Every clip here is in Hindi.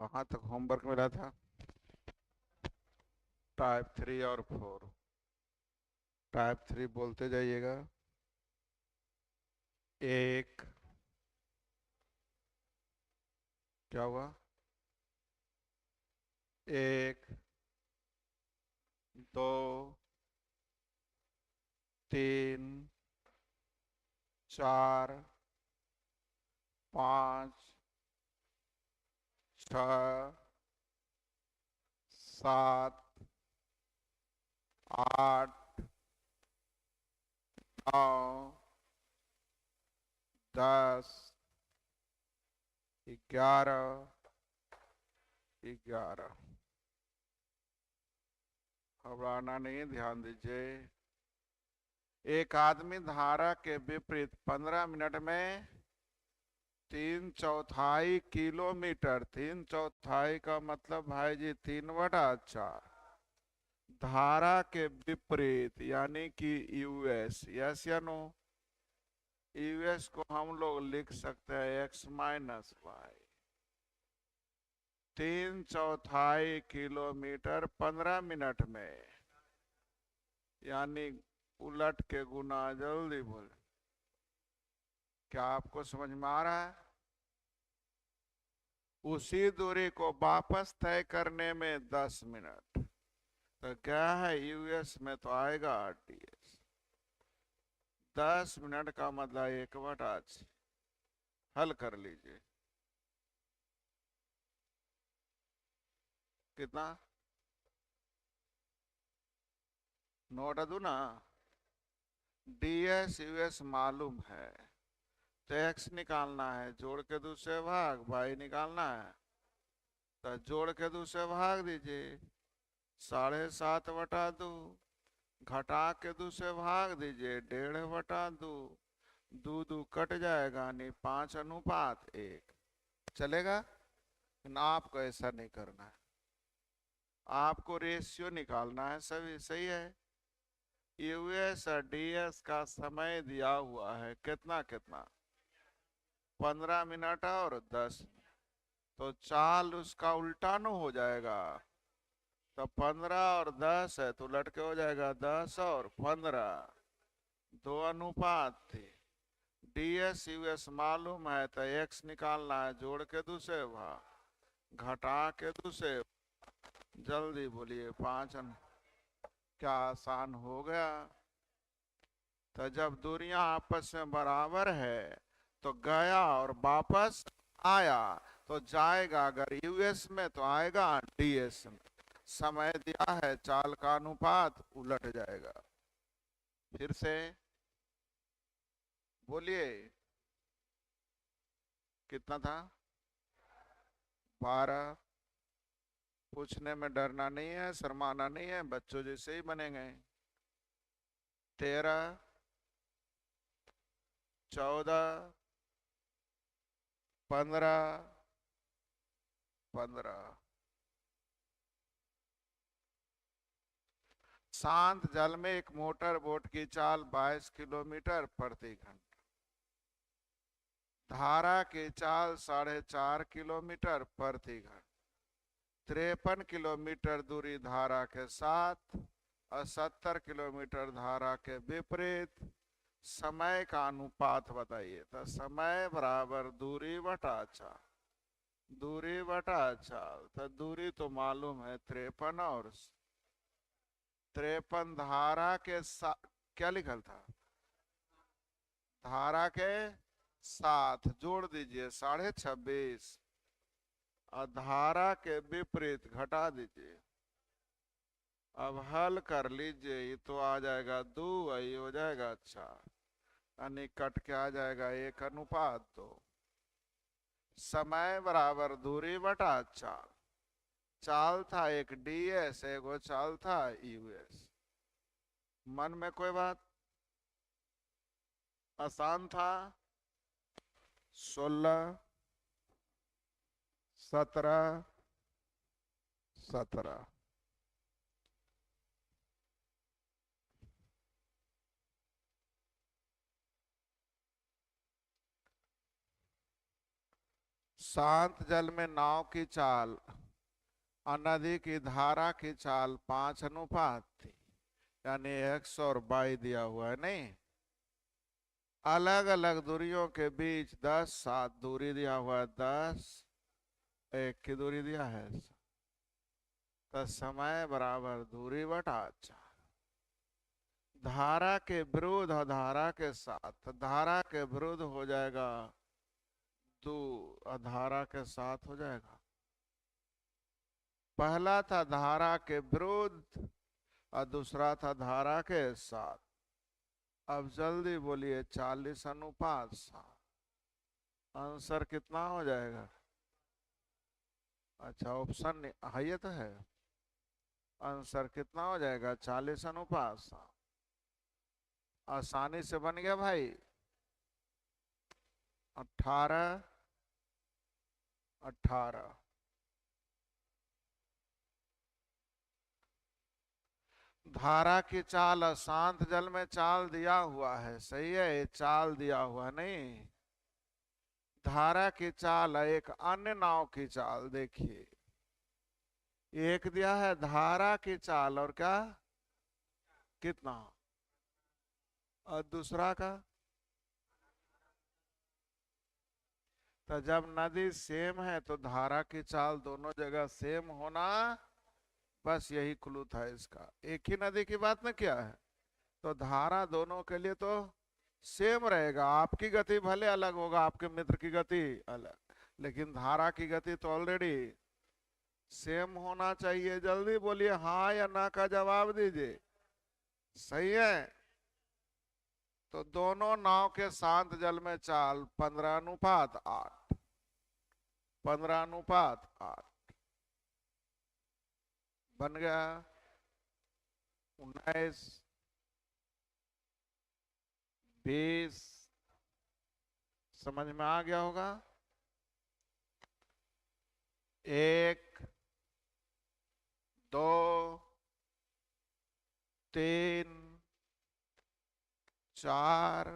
कहाँ तक होमवर्क मिला था? टाइप 3 और 4। टाइप 3 बोलते जाइएगा। एक। क्या हुआ? एक, दो, तीन, चार, पाँच, छ, सात, आठ, नौ, 10, 11, 11। घबराना नहीं, ध्यान दीजिए। एक आदमी धारा के विपरीत 15 मिनट में 3/4 किलोमीटर, 3/4 का मतलब भाई जी 3/4, धारा के विपरीत यानी कि यूएस, यस या नो? यूएस को हम लोग लिख सकते हैं x-y। 3/4 किलोमीटर 15 मिनट में, यानी उलट के गुना। जल्दी बोल। क्या आपको समझ में आ रहा है? उसी दूरी को वापस तय करने में 10 मिनट। तो क्या है, यूएस में तो आएगा आरटीएस। 10 मिनट का मतलब 1/8। हल कर लीजिए। कितना? नोट दू ना। डीएस यूएस मालूम है, तो एक्स निकालना है, जोड़ के दूसरे भाग वाई निकालना है, तो जोड़ के दूसरे भाग दीजिए। 7.5/2, घटा के दूसरे भाग दीजिए 1.5/2। दो दो कट जाएगा, नहीं 5:1। चलेगा? लेकिन आपको ऐसा नहीं करना है, आपको रेशियो निकालना है। सभी सही है। यूएस और डीएस का समय दिया हुआ है, कितना कितना? 15 मिनट और 10। तो चाल उसका उल्टा न हो जाएगा। तो 15 और 10 है तो उलट के हो जाएगा 10 और 15। दो अनुपात थे। डीएस यूएस मालूम है तो एक्स निकालना है, जोड़ के दूसरे भाग, घटा के दूसरे। जल्दी बोलिए। क्या आसान हो गया? तो जब दूरियां आपस में बराबर है तो गया और वापस आया, तो जाएगा अगर यूएस में तो आएगा डीएस में। समय दिया है, चाल का अनुपात उलट जाएगा। फिर से बोलिए। कितना था? 12। पूछने में डरना नहीं है, शर्माना नहीं है, बच्चों जैसे ही बनेंगे। 13, 14, 15, 15। शांत जल में एक मोटर बोट की चाल 22 किलोमीटर प्रति घंटा। धारा की चाल 4.5 किलोमीटर प्रति घंटा। 53 किलोमीटर दूरी धारा के साथ और 70 किलोमीटर धारा के विपरीत। समय का अनुपात बताइए। तो समय बराबर दूरी बटा चाल। दूरी बटा चाल, तो दूरी तो मालूम है 53, और 53 धारा के साथ क्या लिखल था? धारा के साथ जोड़ दीजिए 26.5, और धारा के विपरीत घटा दीजिए। अब हल कर लीजिए, ये तो आ जाएगा 2, ये हो जाएगा 4, यानी कट के आ जाएगा 1:2। समय बराबर दूरी बटा चाल। चाल था एक डीएस, एक चाल था यूएस। मन में कोई बात? आसान था। 16, 17, 17। शांत जल में नाव की चाल और नदी की धारा की चाल 5 अनुपात थी, यानी 100/22 दिया हुआ है नहीं। अलग अलग दूरियों के बीच 10 7 दूरी दिया हुआ है, 10 1 की दूरी दिया है, तो समय बराबर दूरी बटा 4। धारा के विरुद्ध और धारा के साथ, तो धारा के विरुद्ध हो जाएगा 2 और धारा के साथ हो जाएगा। पहला था धारा के विरुद्ध और दूसरा था धारा के साथ। अब जल्दी बोलिए, 40 अनुपात 7। आंसर कितना हो जाएगा? अच्छा, ऑप्शन है ये तो है। आंसर कितना हो जाएगा? 40 अनुपात 7। आसानी से बन गया भाई। 18 18। धारा की चाल अशांत जल में चाल दिया हुआ है, सही है, ये चाल दिया हुआ नहीं। धारा की चाल एक अन्य नाव की चाल, देखिए एक दिया है धारा की चाल और क्या, कितना, और दूसरा का। तो जब नदी सेम है तो धारा की चाल दोनों जगह सेम होना, बस यही क्लू था इसका। एक ही नदी की बात न किया है, तो धारा दोनों के लिए तो सेम रहेगा। आपकी गति भले अलग होगा, आपके मित्र की गति अलग, लेकिन धारा की गति तो ऑलरेडी सेम होना चाहिए। जल्दी बोलिए, हाँ या ना का जवाब दीजिए। सही है। तो दोनों नाव के शांत जल में चाल 15 अनुपात 8। 15 अनुपात 8 बन गया। 19 20 समझ में आ गया होगा। 1 2 3 4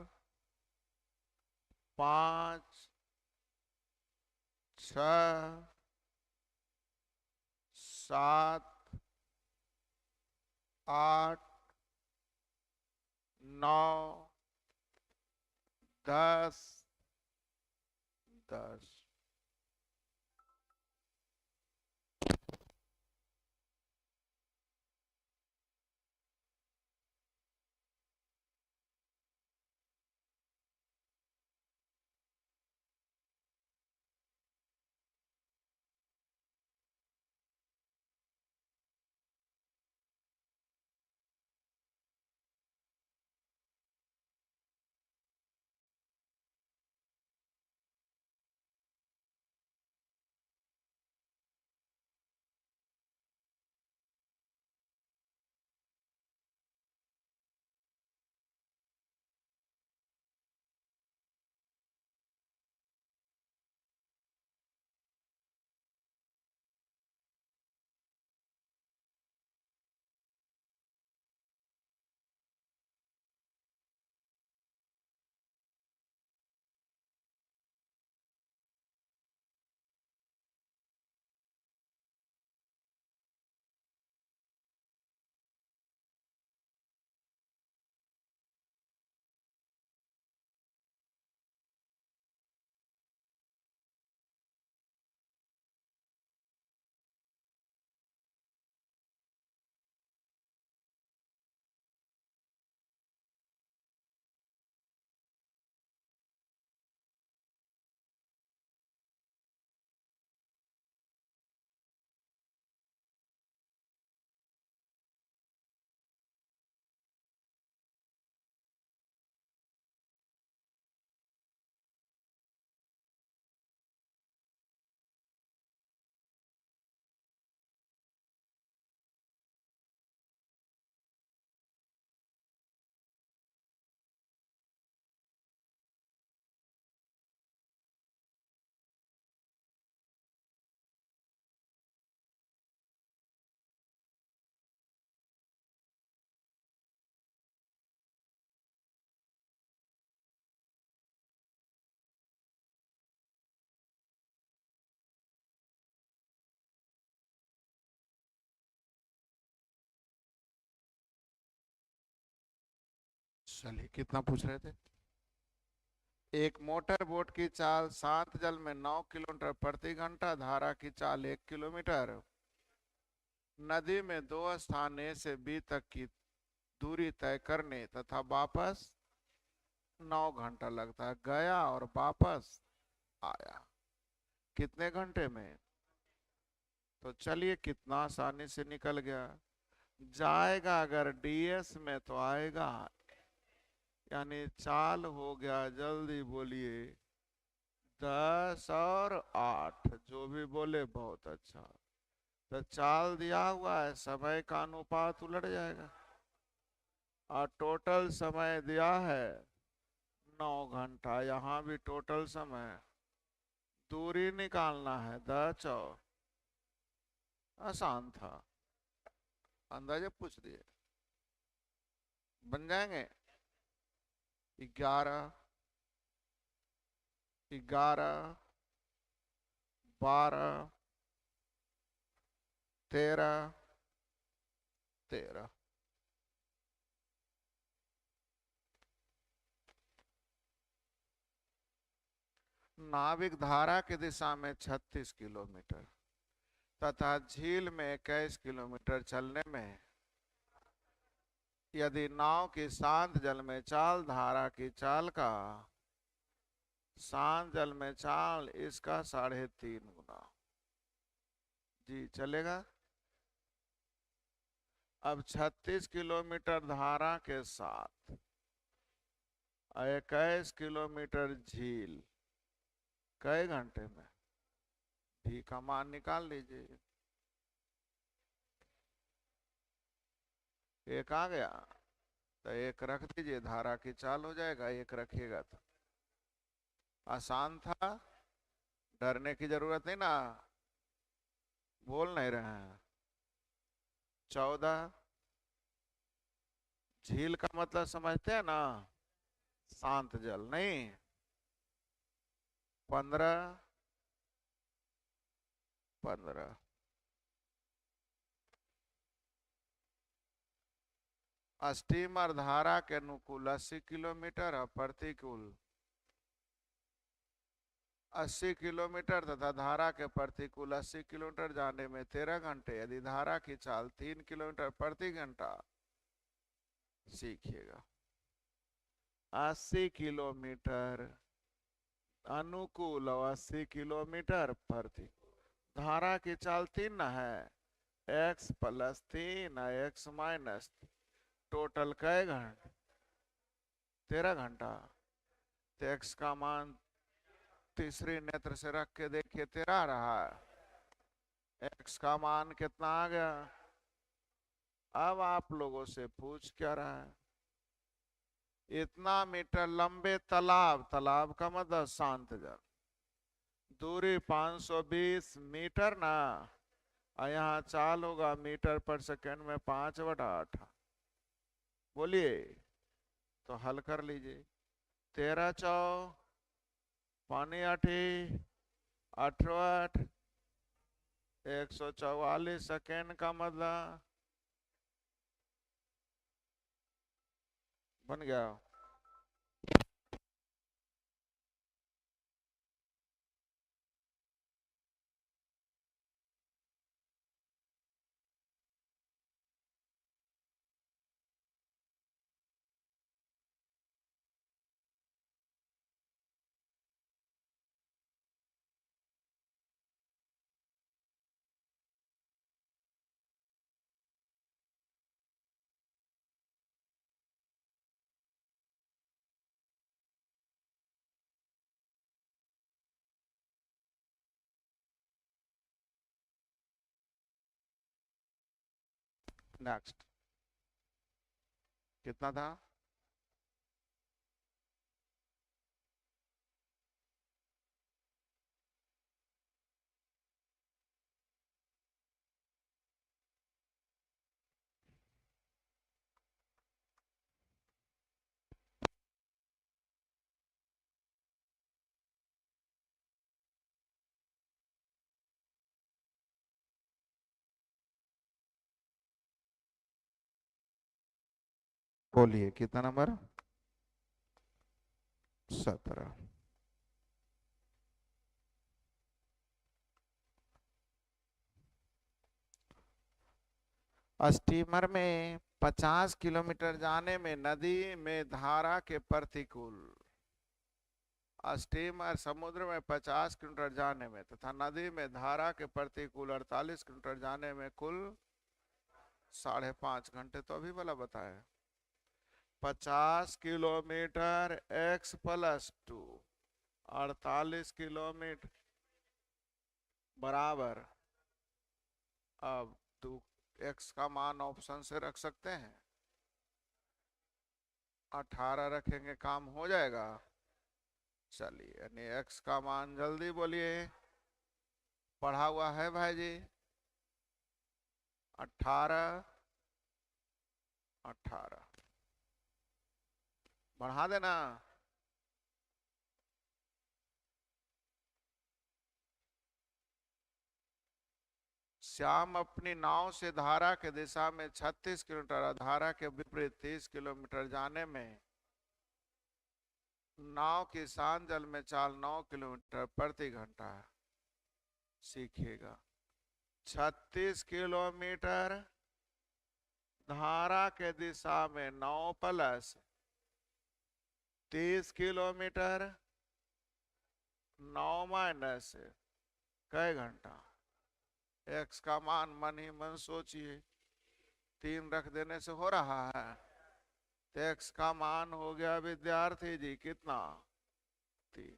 5 6 7 8 9 10 10। चलिए, कितना पूछ रहे थे? एक मोटर बोट की चाल शांत जल में 9 किलोमीटर प्रति घंटा, धारा की चाल 1 किलोमीटर। नदी में दो स्थान ए से बी तक की दूरी तय करने तथा वापस 9 घंटा लगता है। गया और वापस आया कितने घंटे में? तो चलिए, कितना आसानी से निकल गया। जाएगा अगर डीएस में तो आएगा, यानी चाल हो गया, जल्दी बोलिए, 10 और 8। जो भी बोले बहुत अच्छा। तो चाल दिया हुआ है, समय का अनुपात उलट जाएगा, और टोटल समय दिया है 9 घंटा। यहाँ भी टोटल समय, दूरी निकालना है 10 और। आसान था, अंदाजे पूछ दिए। बन जाएंगे। 11, 11, 12, 13, 13। नाविक धारा की दिशा में 36 किलोमीटर तथा झील में 21 किलोमीटर चलने में, यदि नाव की शांत जल में चाल धारा की चाल का, शांत जल में चाल इसका 3.5 गुना, जी चलेगा। अब 36 किलोमीटर धारा के साथ 21 किलोमीटर झील, कई घंटे में? भी का मान निकाल लीजिए। एक आ गया तो एक रख दीजिए, धारा की चाल हो जाएगा। एक रखिएगा तो आसान था, डरने की जरूरत नहीं ना। बोल नहीं रहे हैं। 14, झील का मतलब समझते हैं ना, शांत जल नहीं। 15, 15। स्टीमर धारा के अनुकूल 80 किलोमीटर और प्रतिकूल 80 किलोमीटर तथा धारा के प्रतिकूल 80 किलोमीटर जाने में 13 घंटे, यदि धारा की चाल 3 किलोमीटर प्रति घंटा। सीखिएगा। 80 किलोमीटर अनुकूल और 80 किलोमीटर प्रतिकूल। धारा की चाल 3 ना है, x+3 x-, टोटल कै घंटे? 13 घंटा। तो x का मान तीसरी नेत्र से रख के देखिए, 13 रहा है। x का मान कितना आ गया? अब आप लोगों से पूछ क्या रहा है? इतना मीटर लंबे तालाब, तालाब का मतलब शांत जल, दूरी 520 मीटर ना, और यहाँ चाल होगा मीटर पर सेकंड में 5/8। बोलिए, तो हल कर लीजिए। 13 चौ पानी 8, 8 144 सेकेंड का मतलब बन गया। नेक्स्ट कितना था? बोलिए, कितना नंबर? 17। स्टीमर में 50 किलोमीटर जाने में नदी में धारा के प्रतिकूल। स्टीमर समुद्र में 50 किलोमीटर जाने में तथा नदी में धारा के प्रतिकूल 48 किलोमीटर जाने में कुल 5.5 घंटे, तो अभी वाला बताया। 50 किलोमीटर x+2 48 किलोमीटर बराबर। अब तू x का मान ऑप्शन से रख सकते हैं, 18 रखेंगे काम हो जाएगा। चलिए, यानी x का मान जल्दी बोलिए, पढ़ा हुआ है भाई जी। 18 18 बढ़ा देना। श्याम अपनी नाव से धारा के दिशा में 36 किलोमीटर, धारा के विपरीत 30 किलोमीटर जाने में नाव की शांत जल में चाल 9 किलोमीटर प्रति घंटा सीखेगा। 36 किलोमीटर धारा के दिशा में 9 + 30 किलोमीटर 9 - कई घंटा। x का मान मन ही मन सोचिए, 3 रख देने से हो रहा है। तो x का मान हो गया विद्यार्थी जी कितना, 3।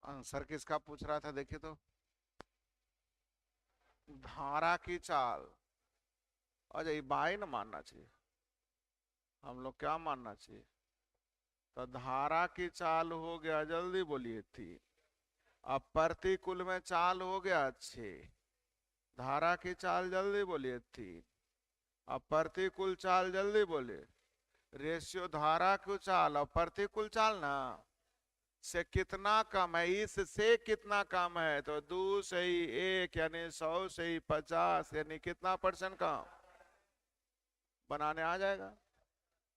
आंसर किसका पूछ रहा था देखिए तो, धारा की चाल। अच्छा, ये बाई न मानना चाहिए, हम लोग क्या मानना चाहिए। तो धारा की चाल हो गया, जल्दी बोलिए, 3। अब प्रतिकूल में चाल हो गया 6। धारा की चाल जल्दी बोलिए, 3। अब प्रतिकूल चाल जल्दी बोलिए। रेशियो धारा की चाल और प्रतिकूल चाल ना से कितना कम है, इस से कितना कम है, तो 2 से ही 1 यानी 100 से ही 50 यानी कितना परसेंट कम बनाने आ जाएगा।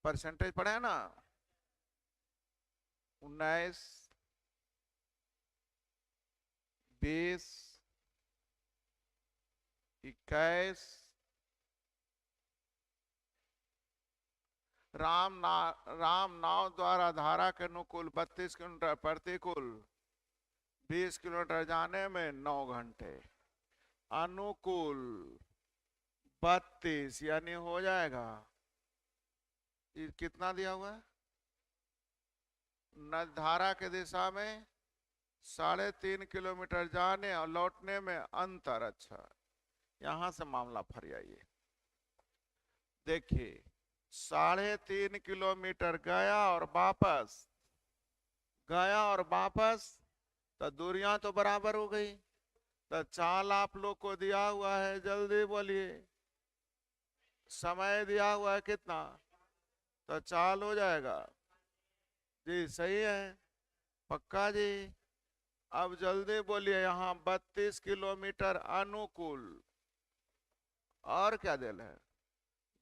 परसेंटेज पढ़े ना, 19, 20, 21। राम नाव द्वारा धारा के अनुकूल 32 किलोमीटर प्रतिकूल 20 किलोमीटर जाने में 9 घंटे, अनुकूल 32 यानी हो जाएगा, ये कितना दिया हुआ है, न धारा के दिशा में 3.5 किलोमीटर जाने और लौटने में अंतर। अच्छा, यहां से मामला फर जाइए। देखिए 3.5 किलोमीटर गया और वापस, गया और वापस, तो दूरियां तो बराबर हो गई। तो चाल आप लोग को दिया हुआ है, जल्दी बोलिए, समय दिया हुआ है कितना, तो चाल हो जाएगा जी, सही है, पक्का जी। अब जल्दी बोलिए, यहाँ 32 किलोमीटर अनुकूल और क्या दिल है,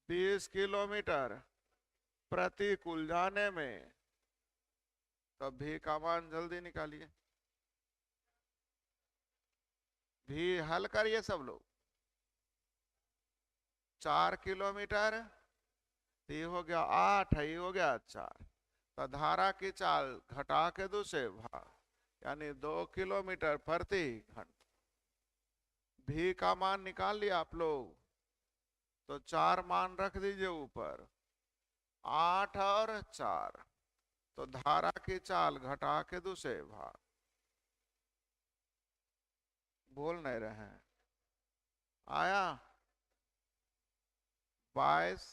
20 किलोमीटर प्रतिकूल जाने में, तो भी का मान जल्दी निकालिए, भी हल करिए सब लोग। 4 किलोमीटर, ये हो गया 8, ये हो गया 4, तो धारा की चाल घटा के 2 से भाग, यानी 2 किलोमीटर प्रति घंटा। भी का मान निकाल लिया आप लोग, तो 4 मान रख दीजिए ऊपर, 8 और 4, तो धारा की चाल घटा के 2 से भाग। बोल नहीं रहे हैं, आया 22।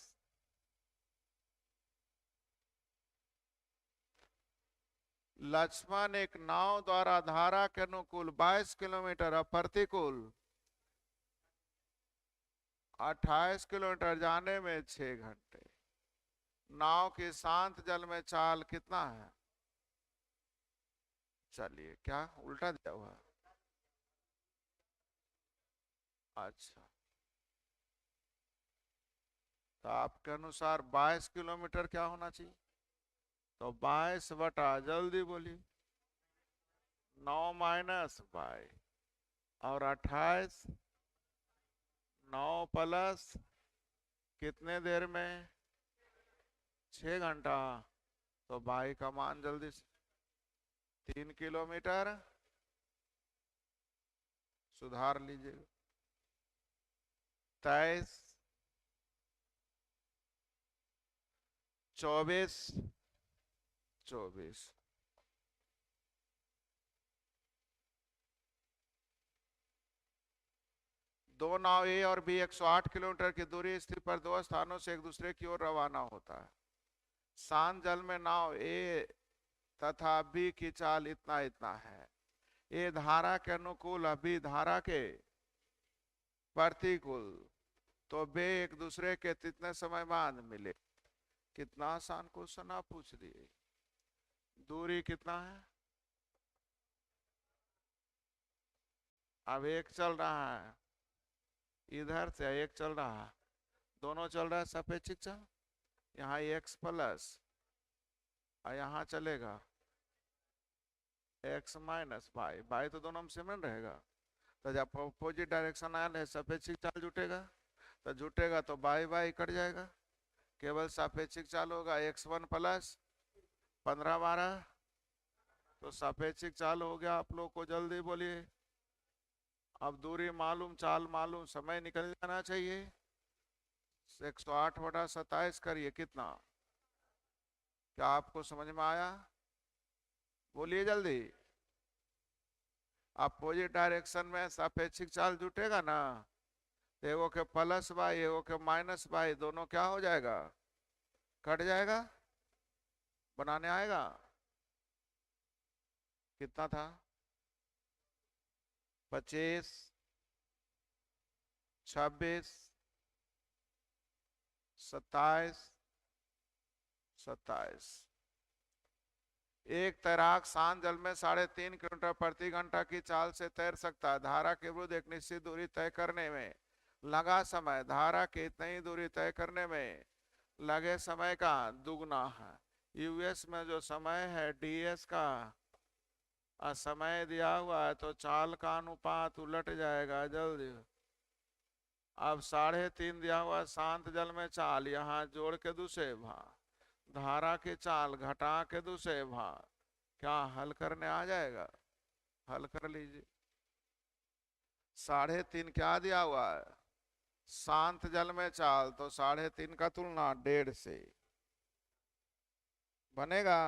लक्ष्मण एक नाव द्वारा धारा के अनुकूल 22 किलोमीटर और प्रतिकूल 28 किलोमीटर जाने में 6 घंटे। नाव की शांत जल में चाल कितना है, चलिए क्या उल्टा दिया हुआ है, अच्छा, तो आपके अनुसार 22 किलोमीटर क्या होना चाहिए, तो 22 बटा, जल्दी बोलिए, 9 माइनस 22 और 28, 9 प्लस कितने देर में, 6 घंटा, तो 22 का मान जल्दी से 3 किलोमीटर, सुधार लीजिए, 23, 24, 24। दो नाव ए और बी 108 किलोमीटर की दूरी स्थिति पर 2 स्थानों से एक दूसरे की ओर रवाना होता है। शांत जल में नाव ए तथा बी की चाल इतना इतना है। ए धारा के अनुकूल, बी धारा के प्रतिकूल, तो बे एक दूसरे के कितने समय बाद मिले। कितना आसान क्वेश्चन आप पूछ दिए। दूरी कितना है, अब एक चल रहा है इधर से, एक चल रहा है, दोनों चल रहा है सापेक्षिक चाल, यहाँ x प्लस और यहाँ चलेगा x माइनस वाई, वाई तो दोनों में सेम रहेगा, तो जब अपोजिट डायरेक्शन आया है सापेक्षिक चाल जुटेगा, तो जुटेगा तो बाई बाई कट जाएगा, केवल सापेक्षिक चाल होगा x1 प्लस 15 12, तो सापेक्षिक चाल हो गया आप लोग को, जल्दी बोलिए। अब दूरी मालूम, चाल मालूम, समय निकल जाना चाहिए। 108 बटा 27 करिए कितना, क्या आपको समझ में आया, बोलिए जल्दी। अपोजिट डायरेक्शन में सापेक्षिक चाल जुटेगा ना, एगो के प्लस बाई एगो के माइनस बाई, दोनों क्या हो जाएगा, कट जाएगा, बनाने आएगा। कितना था, 25, 26, 27, 27, एक तैराक शांत जल में 3.5 किलोमीटर प्रति घंटा की चाल से तैर सकता है। धारा के विरुद्ध एक निश्चित दूरी तय करने में लगा समय धारा की इतनी ही दूरी तय करने में लगे समय का दुगना है। यूएस में जो समय है डीएस का समय दिया हुआ है, तो चाल का अनुपात उलट जाएगा जल्दी। अब 3.5 दिया हुआ शांत जल में चाल, यहाँ जोड़ के दूसरे भाग धारा की चाल घटा के दूसरे भाग, क्या हल करने आ जाएगा? हल कर लीजिए। 3.5 क्या दिया हुआ है? शांत जल में चाल, तो 3.5 का तुलना 1.5 से बनेगा।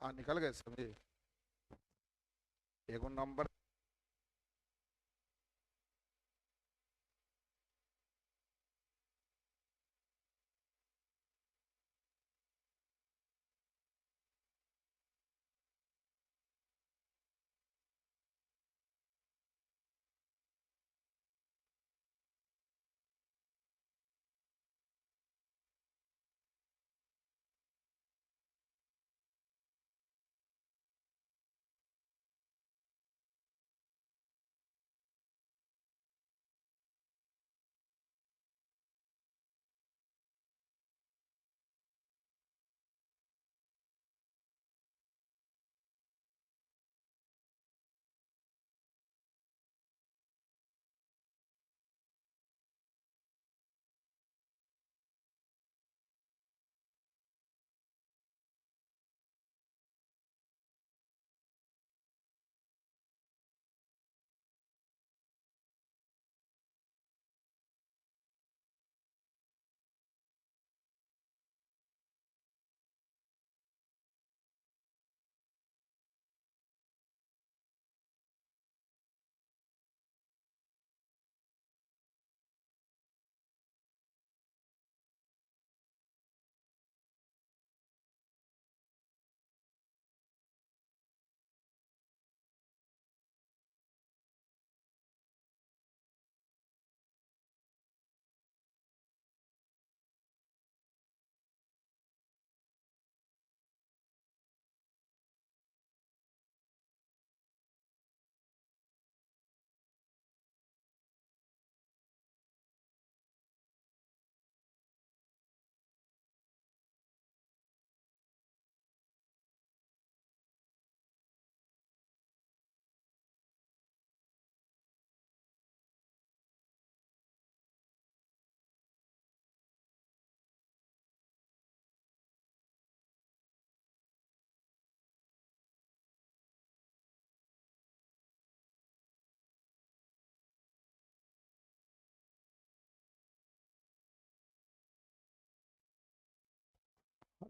हाँ निकल गए समझे। एक नंबर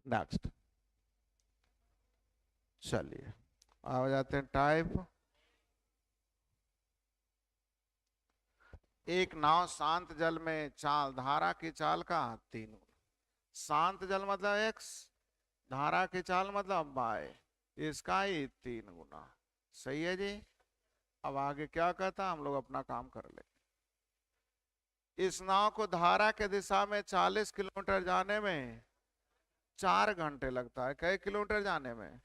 नेक्स्ट। चलिए आ जाते हैं टाइप। एक नाव शांत जल में चाल धारा की चाल का 3 गुना। शांत जल मतलब x, धारा की चाल मतलब y, इसका ही 3 गुना। सही है जी। अब आगे क्या कहता, हम लोग अपना काम कर ले। इस नाव को धारा के दिशा में 40 किलोमीटर जाने में 4 घंटे लगता है। कई किलोमीटर जाने में?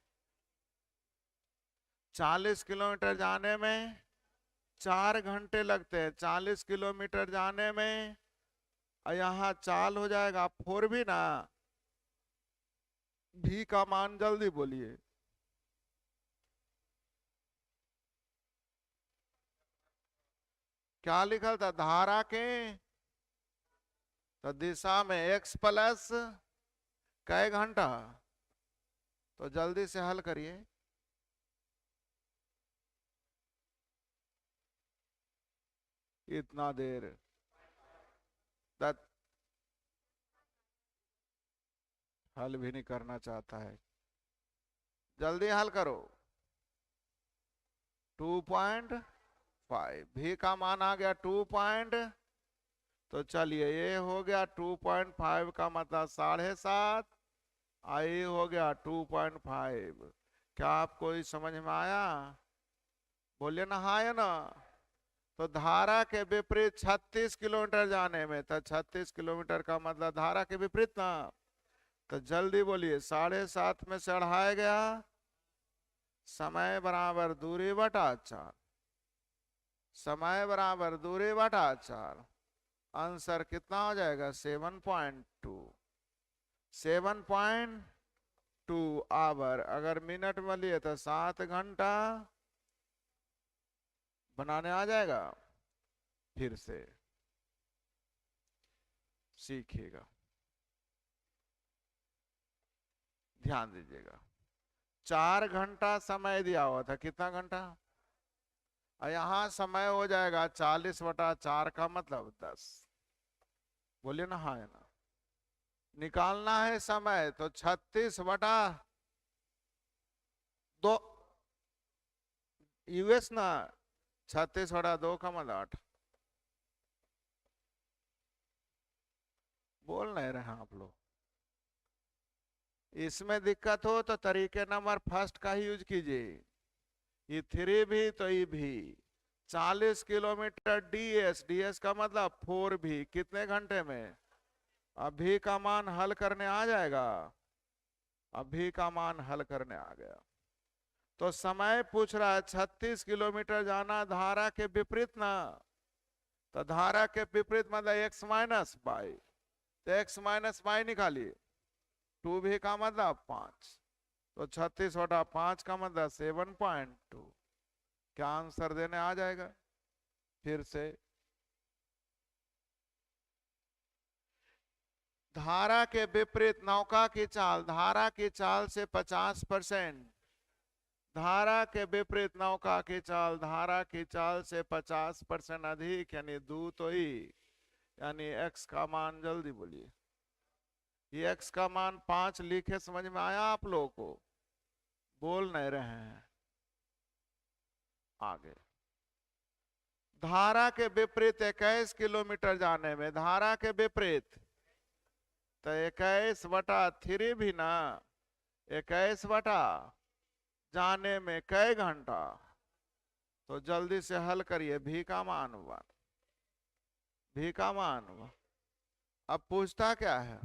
40 किलोमीटर जाने में 4 घंटे लगते हैं। 40 किलोमीटर जाने में, यहाँ चाल हो जाएगा 4 भी ना। भी का मान जल्दी बोलिए। क्या लिखा था? धारा के तो दिशा में x प्लस कै घंटा। तो जल्दी से हल करिए। इतना देर हल भी नहीं करना चाहता है। जल्दी हल करो। 2.5 भी का मान आ गया 2 पॉइंट। तो चलिए ये हो गया 2.5 का मतलब 7.5। आई हो गया 2.5। क्या आपको इस समझ में आया? बोलिए ना हाँ या ना। तो धारा के विपरीत 36 किलोमीटर जाने में, तो 36 किलोमीटर का मतलब धारा के विपरीत ना। तो जल्दी बोलिए, 7.5 में से बढ़ाया गया समय बराबर दूरी बटा 4। समय बराबर दूरी बटा 4। आंसर कितना हो जाएगा? 7.2। 7.2 आवर। अगर मिनट में लिए तो 7 घंटा बनाने आ जाएगा। फिर से सीखिएगा, ध्यान दीजिएगा। 4 घंटा समय दिया हुआ था, कितना घंटा? और यहाँ समय हो जाएगा 40/4 का मतलब 10। बोलिए ना हाँ या ना। निकालना है समय तो 36/2 यूएस ना। 36/2 का मतलब 8। बोल नहीं रहे आप लोग। इसमें दिक्कत हो तो तरीके नंबर फर्स्ट का ही यूज कीजिए। ये 3 भी तो ये भी। 40 किलोमीटर डीएस, डीएस का मतलब 4 भी कितने घंटे में? अभी का मान हल करने आ जाएगा। अभी का मान हल करने आ गया। तो समय पूछ रहा है 36 किलोमीटर जाना धारा के विपरीत ना। तो धारा के विपरीत मतलब x माइनस बाई। तो x माइनस बाई निकालिए। 2 भी का मतलब 5। तो 36/5 का मतलब 7.2। क्या आंसर देने आ जाएगा? फिर से धारा के विपरीत नौका की चाल, धारा की चाल से 50%। धारा के विपरीत नौका की चाल धारा की चाल से 50% अधिक, यानी 2 तो ही, यानी x का मान जल्दी बोलिए। ये x का मान 5 लिखे, समझ में आया आप लोगों को? बोल नहीं रहे हैं। आगे धारा के विपरीत 21 किलोमीटर जाने में, धारा के विपरीत तो 21/3 भी ना। 21 जाने में कई घंटा। तो जल्दी से हल करिए। भी का मान हुआ, भी का मान हुआ। अब पूछता क्या है?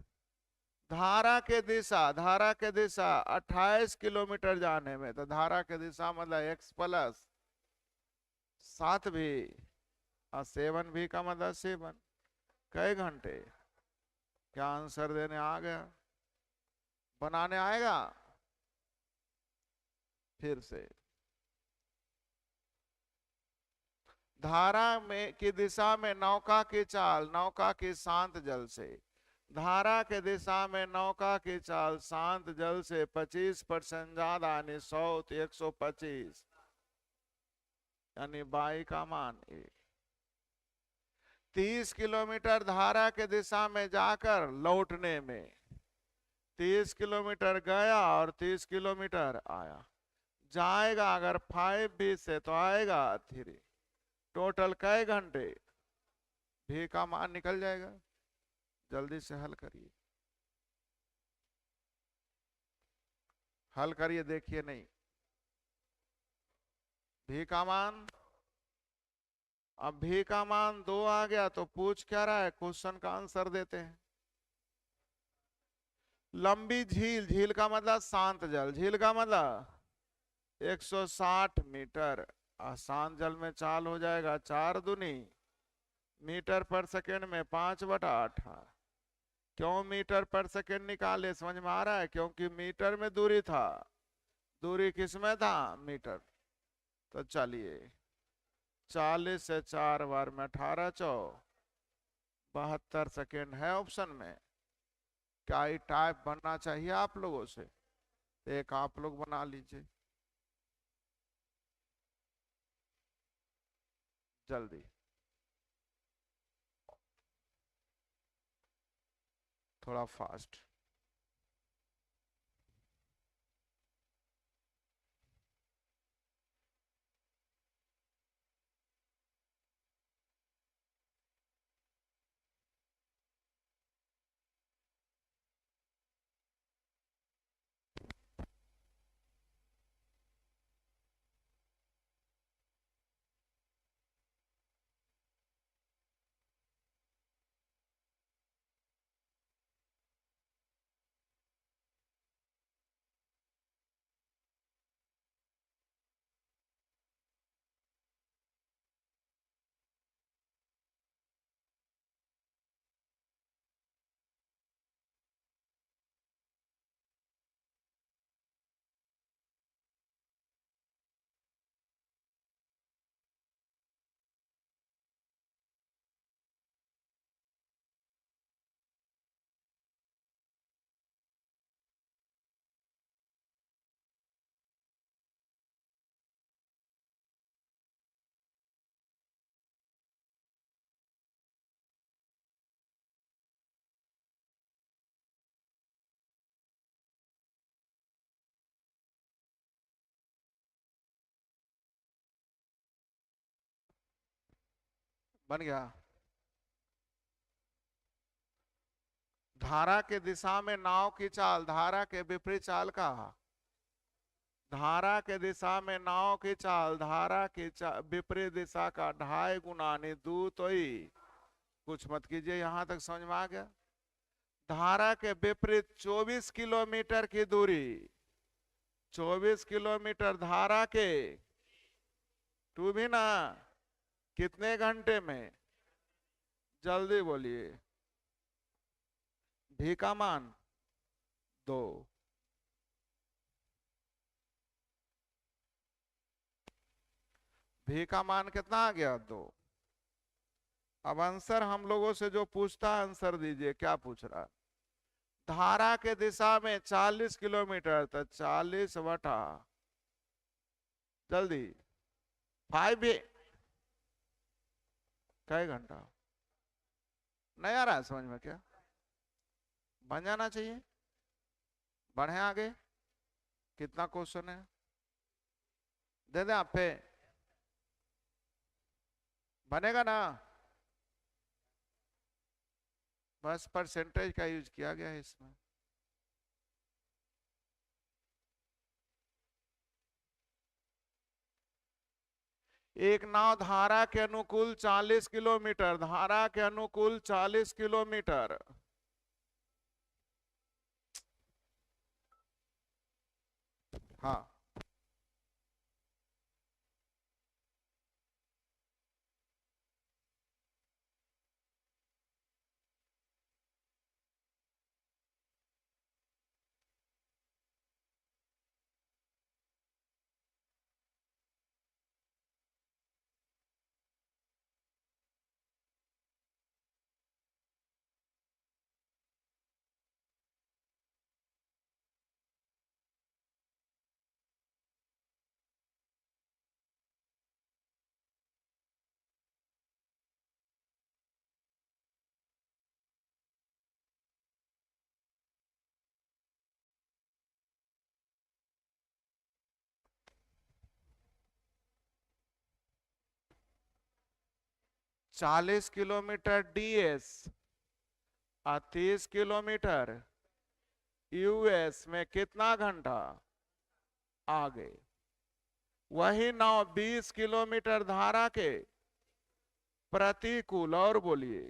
धारा के दिशा, धारा के दिशा 28 किलोमीटर जाने में, तो धारा के दिशा मतलब x प्लस 7 भी और 7 भी का मतलब 7 कई घंटे। क्या आंसर देने आ गया? बनाने आएगा? फिर से धारा में की दिशा में नौका की चाल, नौका की शांत जल से, धारा के दिशा में नौका की चाल शांत जल से 25% ज्यादा, यानी 100 तो 125, यानी बाई का मान 1। 30 किलोमीटर धारा के दिशा में जाकर लौटने में, 30 किलोमीटर गया और 30 किलोमीटर आया। जाएगा अगर 5 भी से तो आएगा 3। टोटल कई घंटे? भी का मान निकल जाएगा। जल्दी से हल करिए, हल करिए, देखिए नहीं। भी का मान, अब भी का मान 2 आ गया तो पूछ क्या रहा है? क्वेश्चन का आंसर देते हैं। लंबी झील, झील का मतलब शांत जल, झील का मतलब 160 मीटर। शांत जल में चाल हो जाएगा 4 दूनी मीटर पर सेकेंड में 5/8। क्यों मीटर पर सेकेंड निकाले? समझ में आ रहा है? क्योंकि मीटर में दूरी था, दूरी किस में था? मीटर। तो चलिए 40 से 4 बार में 18 चौ 72 सेकेंड है ऑप्शन में। क्या ये टाइप बनना चाहिए आप लोगों से? तो एक आप लोग बना लीजिए जल्दी, थोड़ा फास्ट। बन गया। धारा के दिशा में नाव की चाल धारा के विपरीत चाल का। धारा के दिशा में नाव की चाल धारा की विपरीत दिशा का 2.5 गुना दू तो ही। कुछ मत कीजिए, यहां तक समझ में आ गया। धारा के विपरीत 24 किलोमीटर की दूरी, 24 किलोमीटर धारा के टू भी ना, कितने घंटे में? जल्दी बोलिए। भी का मान 2। भी का मान कितना आ गया? 2। अब आंसर हम लोगों से जो पूछता है आंसर दीजिए, क्या पूछ रहा है? धारा के दिशा में 40 किलोमीटर, तो 40 बटा जल्दी 5 भी कई घंटा? नहीं आ रहा है समझ में क्या? बन जाना चाहिए। बढ़े आगे, कितना क्वेश्चन है? दे दे आप पे, बनेगा ना? बस परसेंटेज का यूज किया गया है इसमें। एक नाव धारा के अनुकूल 40 किलोमीटर, धारा के अनुकूल 40 किलोमीटर। हाँ, चालीस किलोमीटर डीएस और 30 किलोमीटर यूएस में कितना घंटा आगे? वही नाव 20 किलोमीटर धारा के प्रतिकूल, और बोलिए,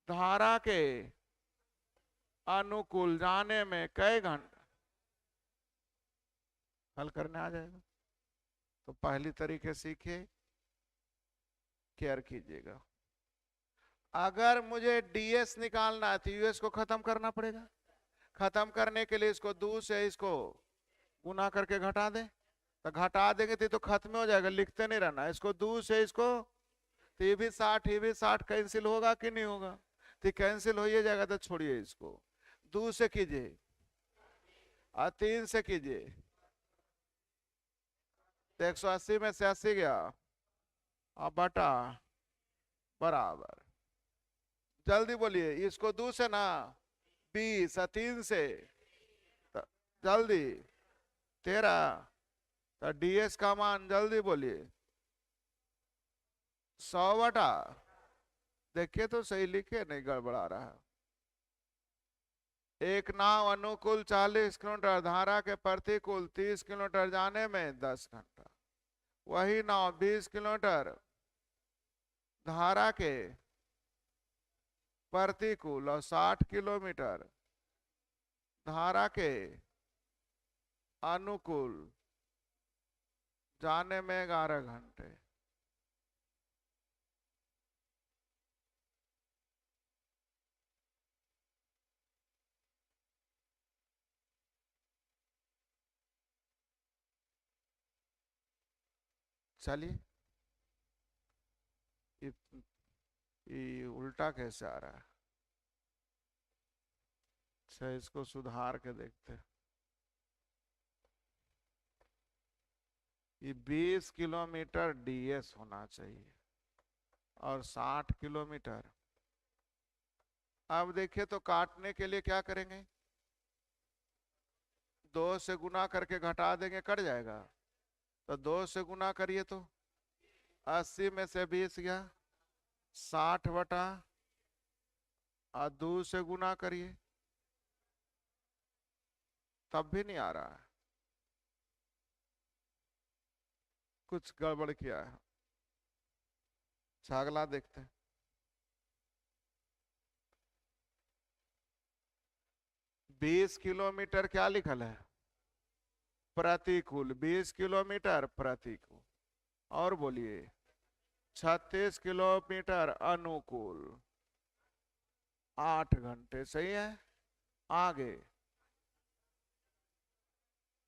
धारा के अनुकूल जाने में कई घंटा? हल करने आ जाएगा। तो पहली तरीके सीखिए, केयर कीजिएगा। अगर मुझे डीएस निकालना है तो यूएस को खत्म करना पड़ेगा। खत्म करने के लिए इसको 2 से इसको गुना करके घटा दे, तो घटा देंगे तो खत्म हो जाएगा, लिखते नहीं रहना इसको। 2 से इसको तो ये भी 60, ये भी 60 कैंसिल होगा कि नहीं होगा? तो कैंसिल हो ही जाएगा, तो छोड़िए इसको। 2 से कीजिए और 3 से कीजिए तो 180 में से 80 गया और बटा बराबर। जल्दी बोलिए, इसको 2 से ना 20 और 3 से जल्दी 13। तो डीएस का मान जल्दी बोलिए 100 बटा, देखिए तो सही लिखे नहीं गड़बड़ा रहा है। एक नाव अनुकूल 40 किलोमीटर, धारा के प्रतिकूल 30 किलोमीटर जाने में 10 घंटा। वही नाव 20 किलोमीटर धारा के प्रतिकूल और 60 किलोमीटर धारा के अनुकूल जाने में 11 घंटे। चलिए, ये उल्टा कैसे आ रहा है? अच्छा, इसको सुधार के देखते हैं। ये 20 किलोमीटर डीएस होना चाहिए और 60 किलोमीटर। अब देखिए तो काटने के लिए क्या करेंगे, 2 से गुना करके घटा देंगे, कट जाएगा। तो 2 से गुना करिए तो 80 में से 20 गया 60 बटा, और 2 से गुना करिए, तब भी नहीं आ रहा है, कुछ गड़बड़ किया है। अगला देखते हैं। बीस किलोमीटर क्या लिखल है? प्रतिकूल। 20 किलोमीटर प्रतिकूल। और बोलिए 36 किलोमीटर अनुकूल। 8 घंटे सही है। आगे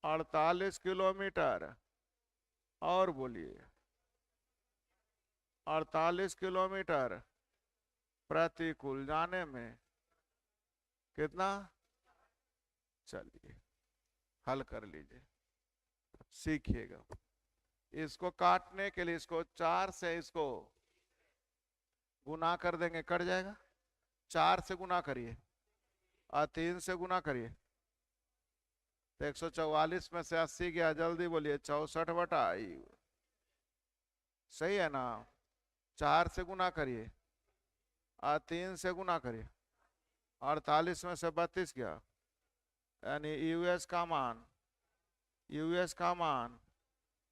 48 किलोमीटर। और बोलिए 48 किलोमीटर प्रतिकूल जाने में कितना? चलिए हल कर लीजिए, सीखिएगा। इसको काटने के लिए इसको 4 से इसको गुना कर देंगे, कट जाएगा। 4 से गुना करिए और 3 से गुना करिए तो 144 में से 80 गया, जल्दी बोलिए 64 बटा। सही है ना? 4 से गुना करिए और 3 से गुना करिए, 48 में से 32 गया, यानी यूएस का मान, यूएस का मान,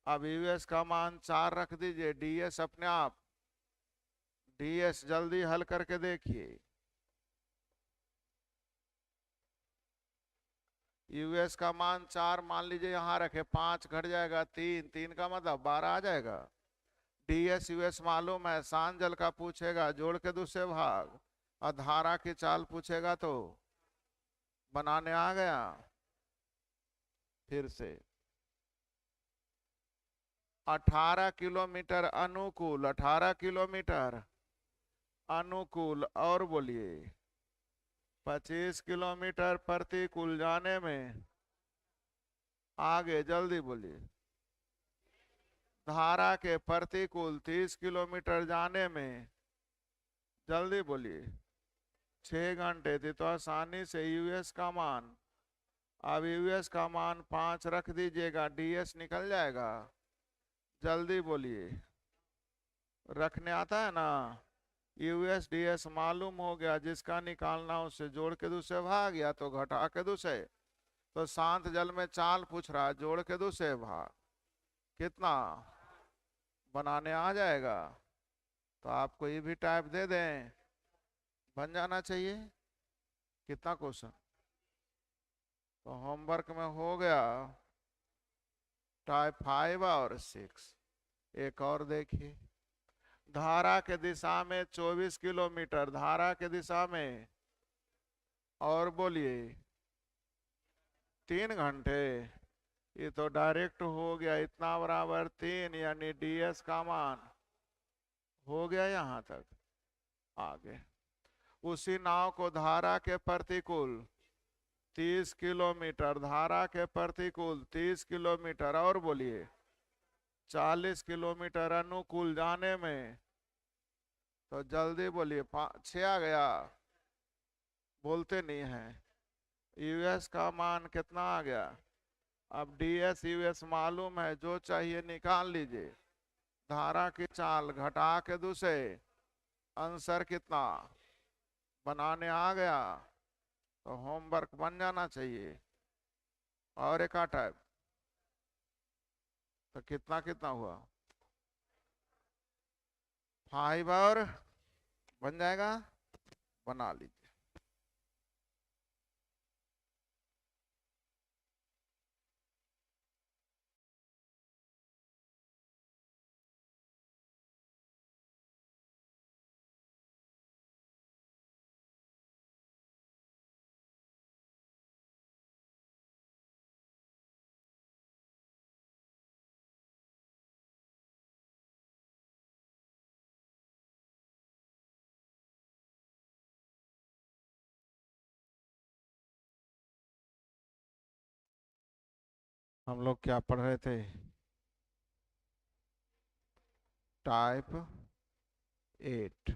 अब यूएस का मान 4 रख दीजिए, डीएस अपने आप, डीएस जल्दी हल करके देखिए। यूएस का मान 4 मान लीजिए, यहां रखे, 5 घट जाएगा 3, 3 का मतलब 12 आ जाएगा। डीएस यूएस मालूम है, शांत जल का पूछेगा जोड़ के दूसरे भाग, और धारा की चाल पूछेगा तो बनाने आ गया। फिर से 18 किलोमीटर अनुकूल, 18 किलोमीटर अनुकूल। और बोलिए 25 किलोमीटर प्रतिकूल जाने में, आगे जल्दी बोलिए धारा के प्रतिकूल 30 किलोमीटर जाने में, जल्दी बोलिए 6 घंटे थी। तो आसानी से यूएस का मान, अब यूएस का मान 5 रख दीजिएगा, डीएस निकल जाएगा। जल्दी बोलिए, रखने आता है ना? यूएस डीएस मालूम हो गया, जिसका निकालना उससे जोड़ के दूसरे भाग, या तो घटा के दूसरे। तो शांत जल में चाल पूछ रहा है, जोड़ के दूसरे भाग, कितना बनाने आ जाएगा। तो आपको ये भी टाइप दे दें, बन जाना चाहिए। कितना क्वेश्चन तो होमवर्क में हो गया? टाइप 5 और 6। एक और देखिए, धारा के दिशा में 24 किलोमीटर, धारा के दिशा में, और बोलिए 3 घंटे। ये तो डायरेक्ट हो गया, इतना बराबर 3 यानी ds का मान हो गया यहां तक। आगे उसी नाव को धारा के प्रतिकूल 30 किलोमीटर, धारा के प्रतिकूल 30 किलोमीटर, और बोलिए 40 किलोमीटर अनुकूल जाने में, तो जल्दी बोलिए 6 आ गया, बोलते नहीं हैं। यूएस का मान कितना आ गया? अब डीएस यूएस मालूम है, जो चाहिए निकाल लीजिए। धारा की चाल घटा के दूसरे, आंसर कितना बनाने आ गया, तो होमवर्क बन जाना चाहिए। और एक टाइप, तो कितना कितना हुआ? 5 और बन जाएगा, बना लीजिए। हम लोग क्या पढ़ रहे थे? टाइप 8।